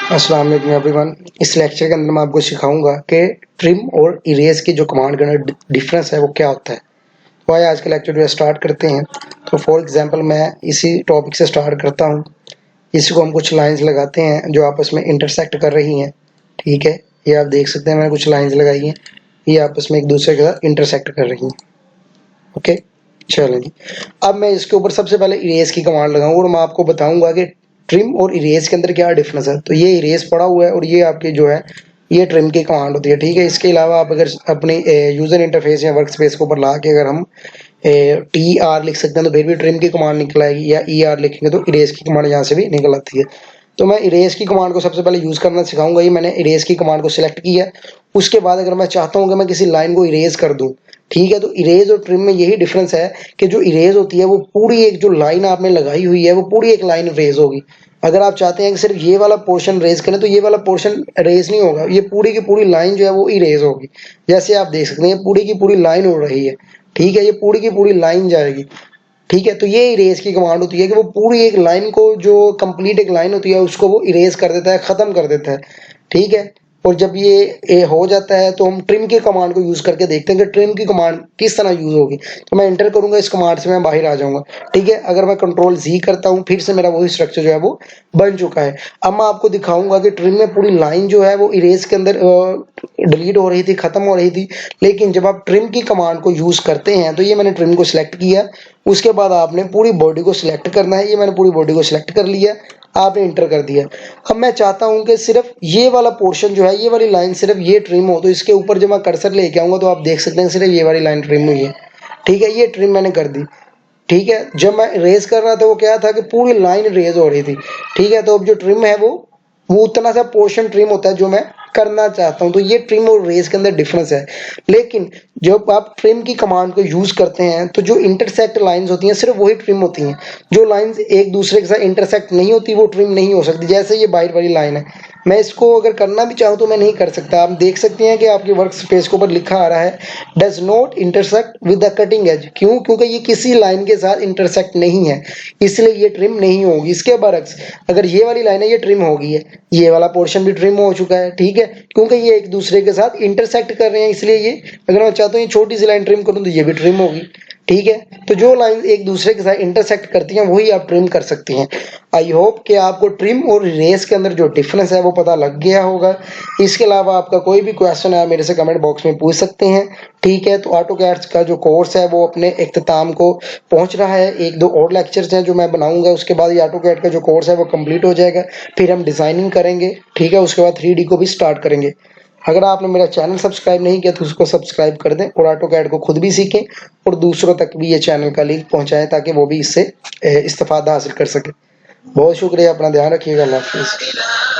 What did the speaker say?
अस्सलाम वालेकुम एवरीवन। इस लेक्चर के अंदर मैं आपको सिखाऊंगा कि ट्रिम और इरेज की जो कमांड का डिफरेंस है वो क्या होता है। तो आइए आज का लेक्चर जो है स्टार्ट करते हैं। तो फॉर एग्जांपल मैं इसी टॉपिक से स्टार्ट करता हूं। इसको हम कुछ लाइंस लगाते हैं जो आपस में इंटरसेक्ट कर रही हैं। ठीक है, ये आप देख सकते हैं मैंने कुछ लाइंस लगाई हैं, ये आपस में एक दूसरे के साथ इंटरसेक्ट कर रही हैं। ओके, चलें जी। अब मैं इसके ऊपर सबसे पहले इरेज की कमांड लगाऊंगा और मैं आपको बताऊंगा कि ट्रिम और इरेज के अंदर क्या डिफरेंस है। तो ये इरेज पड़ा हुआ है और ये आपके जो है ये ट्रिम की कमांड होती है। ठीक है, इसके अलावा आप अगर अपने यूजर इंटरफेस या वर्क स्पेस के ऊपर ला के अगर हम टी आर लिख सकते हैं तो फिर भी ट्रिम की कमांड निकल आएगी, या ई आर लिखेंगे तो इरेज की कमांड यहाँ से भी निकल आती है। तो मैं इरेज की कमांड को सबसे पहले यूज करना सिखाऊंगा। ये मैंने इरेज की कमांड को सिलेक्ट किया। उसके बाद अगर मैं चाहता हूँ कि मैं किसी लाइन को इरेज कर दूं, ठीक है, तो इरेज और ट्रिम में यही डिफरेंस है कि जो इरेज होती है वो पूरी एक जो लाइन आपने लगाई हुई है वो पूरी एक लाइन रेज होगी। अगर आप चाहते हैं कि सिर्फ ये वाला पोर्शन रेज करें तो ये वाला पोर्शन रेज नहीं होगा, ये पूरी की पूरी लाइन जो है वो इरेज होगी। जैसे आप देख सकते हैं पूरी की पूरी लाइन उड़ रही है। ठीक है, ये पूरी की पूरी लाइन जाएगी। ठीक है, तो ये इरेज की कमांड होती है कि वो पूरी एक लाइन को, जो कंप्लीट एक लाइन होती है उसको वो इरेज कर देता है, खत्म कर देता है। ठीक है, और जब ये हो जाता है तो हम ट्रिम की कमांड को यूज करके देखते हैं कि ट्रिम की कमांड किस तरह यूज होगी। तो मैं एंटर करूंगा, इस कमांड से मैं बाहर आ जाऊंगा। ठीक है, अगर मैं कंट्रोल जी करता हूं फिर से मेरा वही स्ट्रक्चर जो है वो बन चुका है। अब मैं आपको दिखाऊंगा कि ट्रिम में पूरी लाइन जो है वो इरेज के अंदर डिलीट हो रही थी, खत्म हो रही थी, लेकिन जब आप ट्रिम की कमांड को यूज करते हैं तो ये मैंने ट्रिम को सिलेक्ट किया। उसके बाद आपने पूरी बॉडी को सिलेक्ट करना है। ये मैंने पूरी बॉडी को सिलेक्ट कर लिया, आपने इंटर कर दिया। अब मैं चाहता हूं कि सिर्फ ये वाला पोर्शन जो है, ये वाली लाइन सिर्फ ये ट्रिम हो, तो इसके ऊपर जब मैं कर्सर लेके आऊंगा तो आप देख सकते हैं सिर्फ ये वाली लाइन ट्रिम हुई है। ठीक है, ये ट्रिम मैंने कर दी। ठीक है, जब मैं रेज कर रहा था वो क्या था कि पूरी लाइन रेज हो रही थी। ठीक है, तो अब जो ट्रिम है वो उतना सा पोर्शन ट्रिम होता है जो मैं करना चाहता हूं। तो ये ट्रिम और रेज के अंदर डिफरेंस है। लेकिन जब आप ट्रिम की कमांड को यूज करते हैं तो जो इंटरसेक्ट लाइंस होती हैं सिर्फ वही ट्रिम होती हैं। जो लाइंस एक दूसरे के साथ इंटरसेक्ट नहीं होती वो ट्रिम नहीं हो सकती। जैसे ये बाहर वाली लाइन है, मैं इसको अगर करना भी चाहूँ तो मैं नहीं कर सकता। आप देख सकते हैं कि आपके वर्क स्पेस के ऊपर लिखा आ रहा है does not intersect with the cutting edge. क्यों? क्योंकि ये किसी लाइन के साथ इंटरसेक्ट नहीं है, इसलिए ये ट्रिम नहीं होगी। इसके बरक्स अगर ये वाली लाइन है ये ट्रिम हो गई है, ये वाला पोर्शन भी ट्रिम हो चुका है। ठीक है, क्योंकि ये एक दूसरे के साथ इंटरसेक्ट कर रहे हैं, इसलिए ये, अगर मैं चाहता हूँ ये छोटी सी लाइन ट्रिम करूँ तो ये भी ट्रिम होगी। ठीक है, तो जो लाइन एक दूसरे के साथ इंटरसेक्ट करती हैं वही आप ट्रिम कर सकती हैं। आई होप कि आपको ट्रिम और इरेज के अंदर जो डिफरेंस है वो पता लग गया होगा। इसके अलावा आपका कोई भी क्वेश्चन है मेरे से कमेंट बॉक्स में पूछ सकते हैं। ठीक है, तो ऑटोकैड का जो कोर्स है वो अपने इख्तिताम को पहुंच रहा है। एक दो और लेक्चर्स हैं जो मैं बनाऊंगा, उसके बाद ये ऑटोकैड का जो कोर्स है वो कंप्लीट हो जाएगा। फिर हम डिजाइनिंग करेंगे। ठीक है, उसके बाद 3D को भी स्टार्ट करेंगे। अगर आपने मेरा चैनल सब्सक्राइब नहीं किया तो उसको सब्सक्राइब कर दें और ऑटोकैड को खुद भी सीखें और दूसरों तक भी ये चैनल का लिंक पहुंचाएं ताकि वो भी इससे इस्तेफादा हासिल कर सके। बहुत शुक्रिया, अपना ध्यान रखिएगा। अल्लाह हाफिज़।